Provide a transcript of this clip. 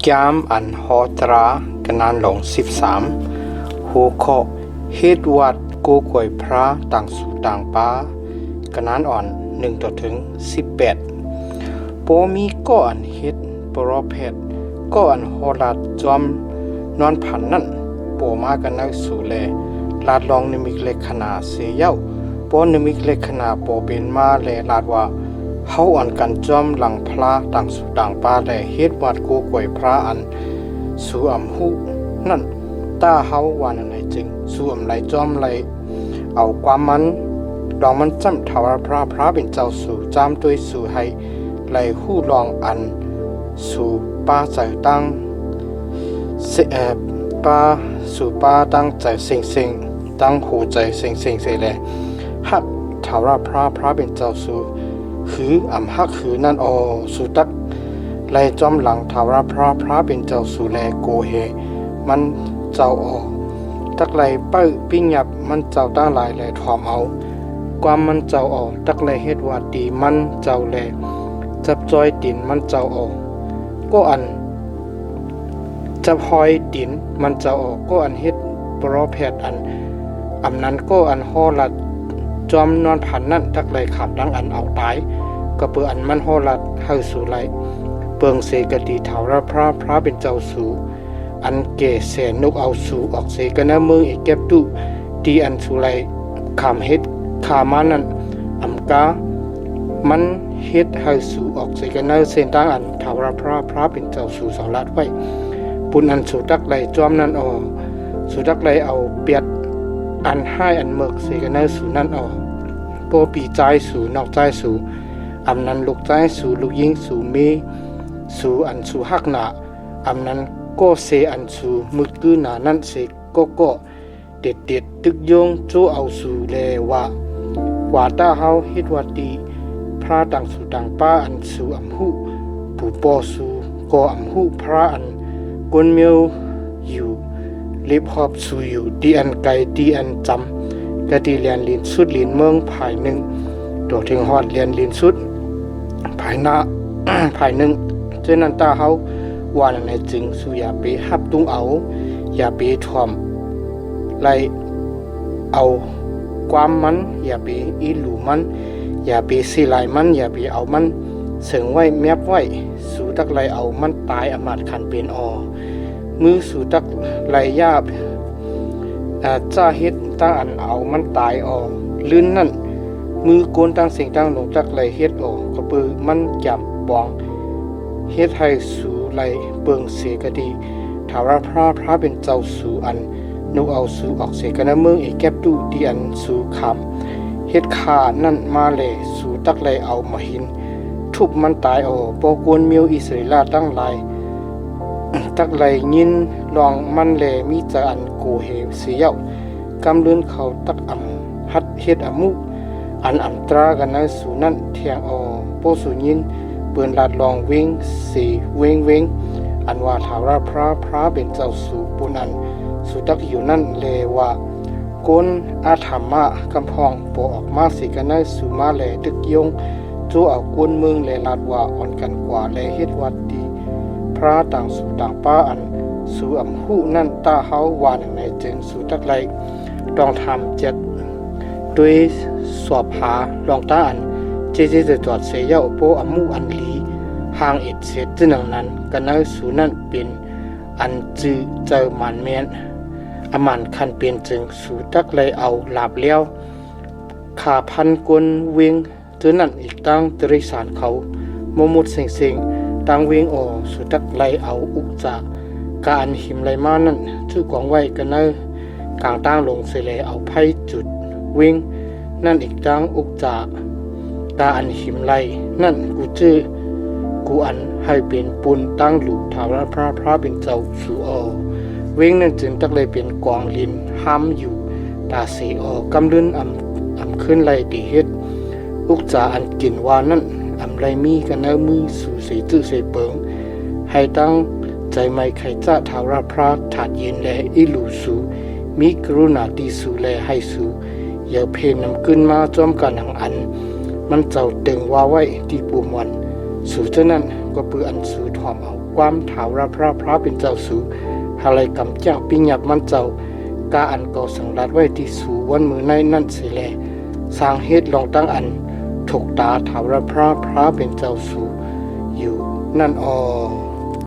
ยามอันฮอตรากนานหลง13หัวข้อเหตุวัดโกกวยพระต่างสู่ต่างป้ากนานอ่อน1ต่อถึง18ปอมีก็อันเฮ็ดปรเพศก็อันฮอลัดจอมนอนผันนั่นปอมากันนักสู่แลลาดลองนิมิกเลขนาเสียเย้าปอนิมิกเลขนาปอเป็นมาแลลาดว่าเฮาอ่อนกันจอมหลังพระต่างสู่ต่างป้าแลเฮ็ดวัดโกกวยพระอันสู่อำหูนั่นตาเฮาว่านั่นไหนจึงสู่อำไหลจอมไหลเอาความมันดองมันจำถาวรพระเป็นเจ้าสู่จามด้วยสู่ให้ไหลหู้ลองอันสู่ป้าใจตั้งป้าสู่ป้าตั้งใจสิงตั้งหูใจสิงเสแลฮักถาวรพระเป็นเจ้าสู่คืออำฮักคือนั่นอสู่ตักไหลจอมหลังถาวรพระเป็นเจ้าสู่แลโกเฮมันเจ้าอตักไหลเป้ปิ้งหยับมันเจ้าตั้งหลายแลถอมเอาความมันเจ้าอตักไหลเฮ็ดว่าดีมันเจ้าแลจับจอยดินมันเจ้าอก็อันจับหอยดินมันเจ้าอก็อันเฮ็ดปรแพทย์อันอำนั้นก็อันฮอลัดจอมนอนผันนั่นตักไหลขับดังอันเอาตายก็เปืออันมันฮอลัดเฮาสู่ไหลเปิงเสกดีถาวรพระเป็นเจ้าสู่อันเกเสนกเอาสู่ออกเสกนะเมืองอีกเก็บตุดีอันสู่ไหลขามเฮ็ดขามานั่นอำกามันเฮ็ดให้สู่ออกเสกนะเส้นทางอันถาวรพระเป็นเจ้าสู่สองลัดไว้ปุณอันสู่ตักไหลจอมนั่นสู่ตักไหลเอาเปียดอันให้อันเมือกเสกนะสู่นั่นโปปีใจสู่นอกใจสู่อำนั้นลูกใจสู่ลูกยิงสู่มีสู่อันสู่ฮักหนาอำนั้นก็เสอันสู่มึกกือหนานั่นเสก็เด็ดตึกโยงจูเอาสู่แลว่าตาเฮาเฮ็ดว่าดีพระต่างสู่ต่างป้าอันสู่อำหูผู้ปอสู่ก็อำหูพระอันกวนเมียวอยู่ลิบหอบสู่อยู่ดีอันไกลดีอันจำกะดีเรียนลินสุดลินเมืองภายหนึ่งตัวถึงฮอดเรียนลินสุดภายหน้า ภายหนึ่งเจนันตาเฮาว่าในจึงสู่อย่าไปฮับตุงเอาอย่าไปถ่อมไล่เอาความมันอย่าไปอีหลูมันอย่าไปสิไลมันอย่าไปเอามันเสิงไว้แมบไว้สู่ตักไลเอามันตายอมาตขันเป็นมือสู่ตักไลยาบจ้าเฮ็ดตั้งอันเอามันตายลื่นนั่นมือโกนตั้งเสียงตั้งลงตักไลเฮ็ดก็ปือมันจับบองเฮ็ดให้สู่ไลเปิงเสกดีถาวรพระเป็นเจ้าสู่อันนกเอาสู่ออกเสกนะเมืองอีกแก็บตู้ที่อันสู่คำเฮ็ดขานั่นมาเลยสู่ตักไลเอามาหินทุบมันตายปอกวนเมียวอิสราเอลตั้งหลายตักไลยินลองมันแลมีจะอันโกเฮเสียวกำเลือนเขาตักฮัดเฮ็ดมุอันตรากันนะสู่นั่นเทียงโปสู่ยินเปืนลาดลองเวงสีเวงอันว่าถาวรพระเป็นเจ้าสู่ปุนันสู่ตักอยู่นั่นเลว่าก้นอาธรรมะกำพองปอออกมาสิกันนะสู่มาแลตึกยงจูเอากวนเมืองแลลาดว่าอ่อนกันกว่าแลเฮ็ดวัดดีพระต่างสู่ต่างป้าอันสู่อำหูนั่นตาเฮาวานในจึงสู่ตักไหลต้องทำ7ด้วยสอบหาลองตาอันเจจะตรวจเสียเย้าโปอำมูอันหลีห่างเอ็ดเศษจึงนั้นกันนะสู่นั่นเป็นอันจือเจอมันแมนอมันคันเป็นจึงสู่ตักไหลเอาลาบเลี้ยวขาพันกวนเวงเจอนั่นอีกตั้งตริสารเขาโมมุดเสียงตั้งเวงสู่ตักไหลเอาอุกจากการหิมไหลมานั่นชื่อกองไว้กันเนกลางตั้งลงเสลเอาไพ่จุดเวงนั่นอีกตั้งอุกจากตาอันหิมไหลนั่นกูอันให้เป็นปุนตั้งหลูถาวรพระเป็นเจ้าสู่เวงนั่นจึงตักเลยเป็นกองลินห้ามอยู่ตาเสกำเลื่อนอำขึ้นไหลดีเฮ็ดอุกจาอันกินวานั่นไรมีกันเนมือสู่เสจื้อเสเปิงให้ตั้งใจไม่ไขจ้าถาวรพระถาดเย็นแลอิลูสู่มีกรุณาดีสู่แลให้สู่อย่าเพนนำขึ้นมาจอมกันหังอันมันเจ้าตึงว่าไว้ที่ปูมวันสู่เท่านั้นก็ปืออันสู่ทอมเอา ความถาวรพระเป็นเจ้าสูหาไรกำเจ้าปิญญับมันเจ้ากาอันก่อสังรัดไว้ที่สูวันมือในนั่นสิแลสร้างเหตุลองตั้งอันถูกตาถาวรพระเป็นเจ้าสูอยู่นั่นออ